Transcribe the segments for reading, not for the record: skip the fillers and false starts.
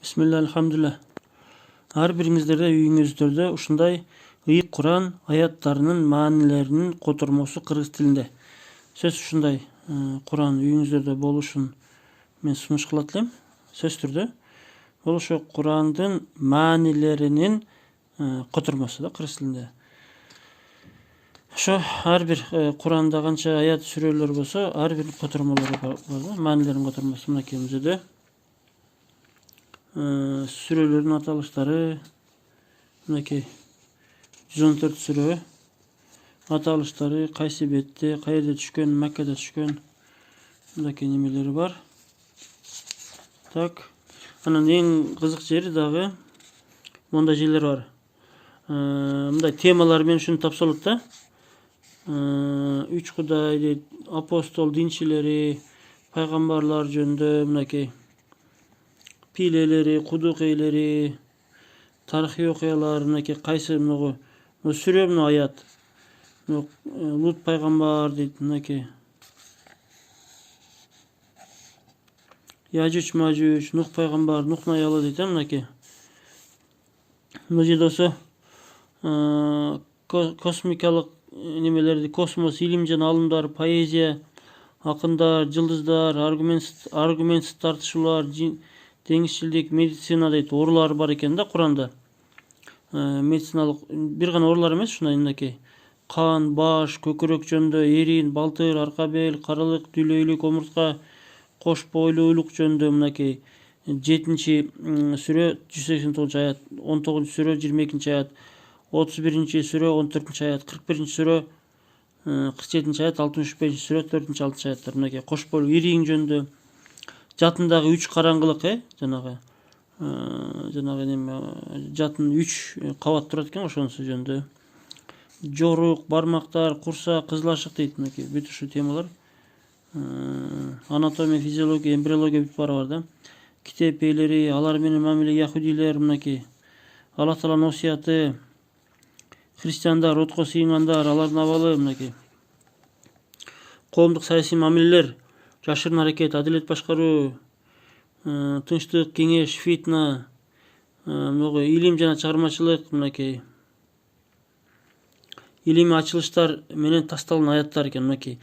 Bismillah, elhamdülillah. Har biringizде үйүңүздөрдө ушундай ыйык Куран аяттарынын маанилеринин котормосу кыргыз тилинде. Сөз ушундай Куран үйүңүздөрдө болушун мен сунуш кылат элем. Сөз түрдө. Бул ошо Курандын маанилеринин котормосу да кыргыз тилинде. Ошо ар бир Куранда канча аят сүрөлөр болсо, ар бир котормолору бар да, маанилеринин котормосу мынакей мүзөдө. Сүрөлөрдүн аталыштары мынакей 114 сүрө, аталыштары кайсы бетте, каерде түшкөн, Маккада түшкөн, мынакей немелери бар. Так, анан эң кызык жери дагы мондай жерлер бар. Мындай темалар менен ушуну тапсалат да. Үч Кудай дейт, апостол динчилери, пайгамбарлар жөнүндө мынакей пилелери, кудук эйлери, тарыхый окуялар, мынакей кайсы мынагу сүрө, мына аят. Лут пайгамбар дейт, мынакей. Яжуч Мажуч, Нух пайгамбар, Нухтун аялы дейт, мынакей. Мына жерде болсо космикалык немелерди, космос, илим жана алымдар, поэзия, акындар, жылдыздар, аргументсиз тартышуулар, деңизчилдик, медицина дейт, оорулар бар экен да Куранда. Медициналык бир гана оорулар эмес, ушундай мынакей. Кан, баш, көкүрөк жөнүндө, эрин, балтыр, арка бел, карылык, дүлөйлүк, омуртка, кош бойлуулук жөнүндө мынакей 7-сүрө 189 аят, 19-сүрө 22 аят, 31-сүрө 14 аят, 41-сүрө 47 аят, 65-сүрө 4-6 аяттар мынакей. Кош бойлуу ириң жөнүндө, жатындагы 3 караңгылык, жанагы жатын 3 кабат турат экен, ошонусу жөнүндө. Жорук, бармактар, курсак, кызыл ашык дейт, мынакей. Бүт ушу темалар. Анатомия, физиология, эмбриология бүт баары бар да. Китеп ээлери, алар менен мамиле яхудилер, мынакей. Алла Тааланын осуяты, христиандар, отко сыйынгандар, алардын абалы, мынакей. Коомдук саясий мамилелер, жашырын аракет, адилет башкаруу, тынчтык, кеңеш, фитна, илим жана чыгармачылык, мынакей. Илимий ачылыштар менен тасталган аяттар экен, мынакей.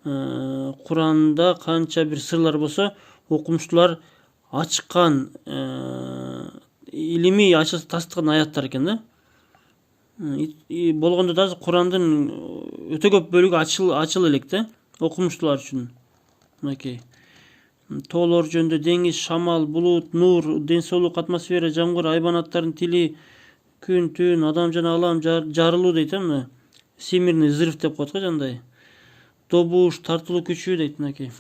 Куранда канча бир сырлар болсо, окумуштуулар ачкан, илимий ачылыш тасталган аяттар экен да. Болгондо да Курандын өтө көп бөлүгү ачыл элек да, окумуштуулар үчүн. Мынакей. Тоолор жөнүндө деңиз, шамал, булут, нур, ден соолук, атмосфера, жамгыр, айбанаттардын тили, күн, түн, адам жана алам, жарылуу дейт, мына. Всемирный взрыв деп коет го жандай. Добуш, тартылуу күчү дейт, мынакей.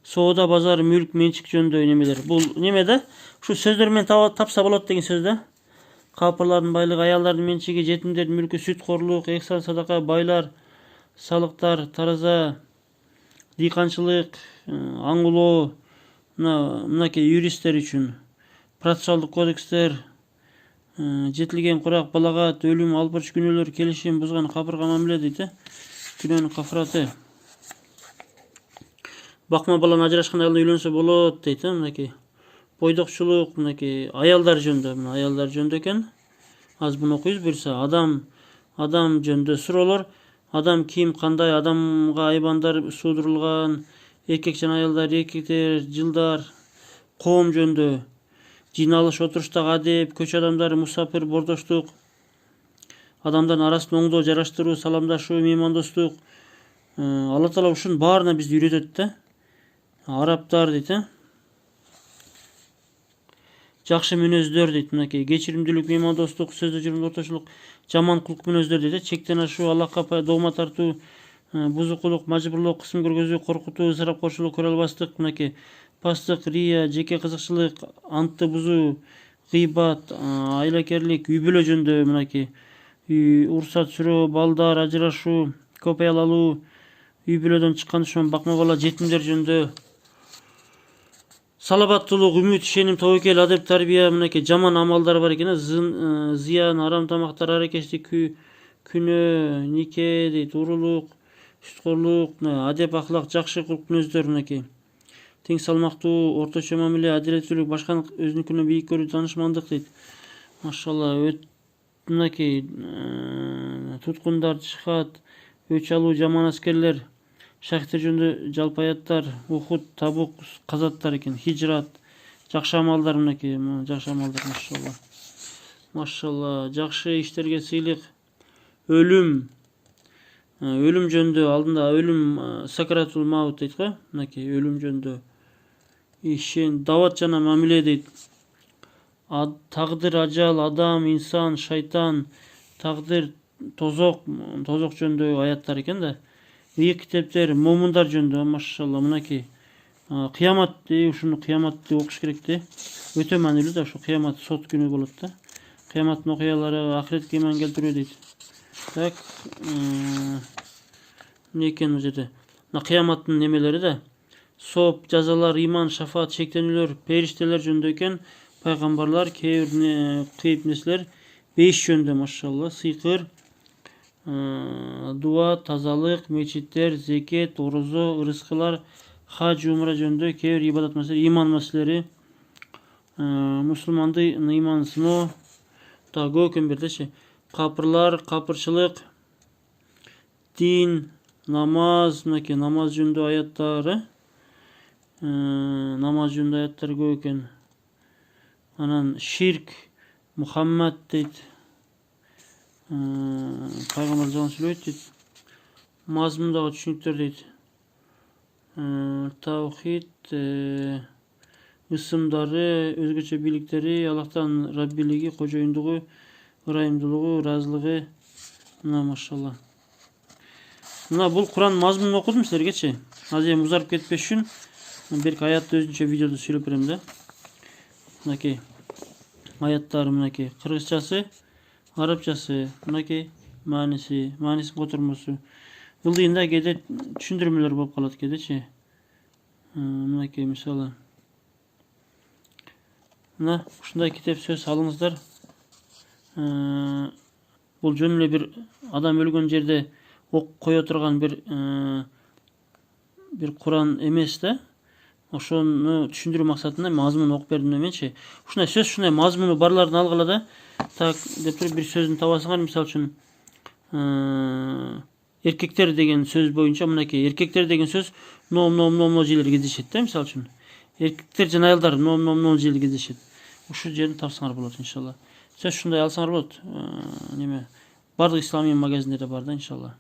Соода, базар, мүлк, менчик жөнүндө немелер. Бул неме да? Ушу сөздөр менен тапса болот деген сөз да. Капырлардын байлыгы, аялдардын менчиги, жетимдердин мүлкү, сүт-корлук, эхсан, садака, байлар, салыктар, тараза, дыйканчылык, аңгулоо, мынакей юристтер үчүн. Процессуалдык кодекстер, жетилген курак, балагат, өлүм, албырч күнөөлөр, келишим бузган, капырга мамиле дейт, күнөөнүн кафараты. Бакма баланы ажырашкан аялдан үйлөнсө болот дейт, мынакей. Бойдокчулук, мынакей. Аялдар жөнүндө, мына аялдар жөнүндө экен. Аз буну окуйбуз буюрса. Адам жөнүндө суроолор. Адам ким, кандай, адамга айбандар суудурулган, эркек жана аялдар, эркектер, жылдар. Коом жөнүндө. Жыйналыш, отуруштагы адеп, көчө адамдары, мусафир, бордоштук. Адамдардын арасын оңдоо, жараштыруу, саламдашуу, меймандостук. Алла Таала ушунун баарына бизди үйрөтөт да. Арабтар дейт, жакшы мүнөздөр дейт, мынакей. Кечиримдүүлүк, меймандостук, сөздө жүрүм орточулук, жаман кулк мүнөздөр дейт, чектен ашуу, Аллахка догма тартуу, бузукулук, мажбурлоо, кысым көргөзүү, коркутуу, ысырапкорчулук, көрө албастык, мынакей. Пастык, рия, жеке кызыкчылык, антты бузуу, гыйбат, айлакерлик, үй бүлө жөнүндө, мынакей. Урсат сүрөө, балдар, ажырашуу, көп аял алуу, үй бүлөдөн чыккан душман, бакма бала, жетимдер жөнүндө. Салабаттуулук, үмүт, ишеним, тобокел, адеп, тарбия, мынакей. Жаман амалдар бар экен, зыян, арам тамактар, аракечтик, күнөө, нике дейт, урулук, сүткорлук, адеп, ахлак, жакшы кулк мүнөздөр, мынакей. Тең салмактуу, орточо мамиле, адилеттүүлүк, башканын өзүнүкүнөн бийик көрүү, таанышмандык дейт. Машалла. Мынакей туткундар, жихад, өч алуу, жаман аскерлер, шахиттер жөнүндө жалпы аяттар, Ухуд, Табук, казаттар экен, хижрат, жакшы амалдар, мынакей жакшы амалдар, машалла. Машалла, жакшы иштерге сыйлык, өлүм, өлүм жөнүндө алдында өлүм сакратул маут дейт го, мынакей өлүм жөнүндө ишен, дават жана мамиле дейт. Тагдыр, ажал, адам, инсан, шайтан, тагдыр, тозок жөнүндө аяттар экен да. Бийик китептер, момундар жөнүндө, машалла, мынакей. Кыямат, ушуну кыяматты окуш керек да. Өтө маанилүү да, ушу кыямат сот күнү болот да. Кыяматтын окуялары, ахиретке ыйман келтирүү дейт. Так, эмне экен бул жерде? Кыяматтын немелери да. Соп, жазалар, ыйман, шафаат, шектенүүлөр, периштелер жөнүндө экен. Пайгамбарлар, кээ бир кыйып нерселер 5 жөнүндө, машалла. Сыйкыр, дуа, тазалык, мечиттер, зекет, орозо, ырыскылар, хаж, умра жөнүндө кээ бир ибадат маселелери, ыйман маселелери, мусулмандын ыйманын сыноо, көп экен бердечи. Капырлар, капырчылык, дин, намаз, мынакей намаз жөнүндө аяттары. Намаз жөнүндө аяттар көп экен. Анан ширк, Мухаммад дейт. Пайгамбар жалган сүйлөбөйт дейт. Мазмундагы түшүнүктөр дейт. Таухид, ысымдары, өзгөчө бийликтери, Аллахтан раббилиги, кожоюндугу, ырайымдуулугу, ыраазылыгы. Мына машалла. Мына бул Куран мазмунун окудум силергечи. Азыр эми узарып кетпеш үчүн бир аятты өзүнчө видеодо сүйлөп берем да. Мынакей аяттары, мынакей кыргызчасы, арабчасы, мынакей маанисин котормосу. Ылдыйында кээде түшүндүрмөлөр болуп калат кээдечи. Мынакей мисалы. Мына ушундай китеп сөз алыңыздар. Бул жөн эле бир адам өлгөн жерде ок кое турган бир Куран эмес да. Ошону түшүндүрүү максатында мазмун окуп бердим эменчи. Ушундай сөз, ушундай мазмуну барларын алгыла да. Так деп туруп бир сөзүн табасыңар, мисалы үчүн эркектер деген сөз боюнча мынакей эркектер деген сөз но жерлер кездешет да, мисалы үчүн. Эркектер жана аялдар но жерлер кездешет. Ушул жерин тапсаңар болот иншалла. Сөз ушундай алсаңар болот. Неме бардык исламий магазиндерде бар да иншалла.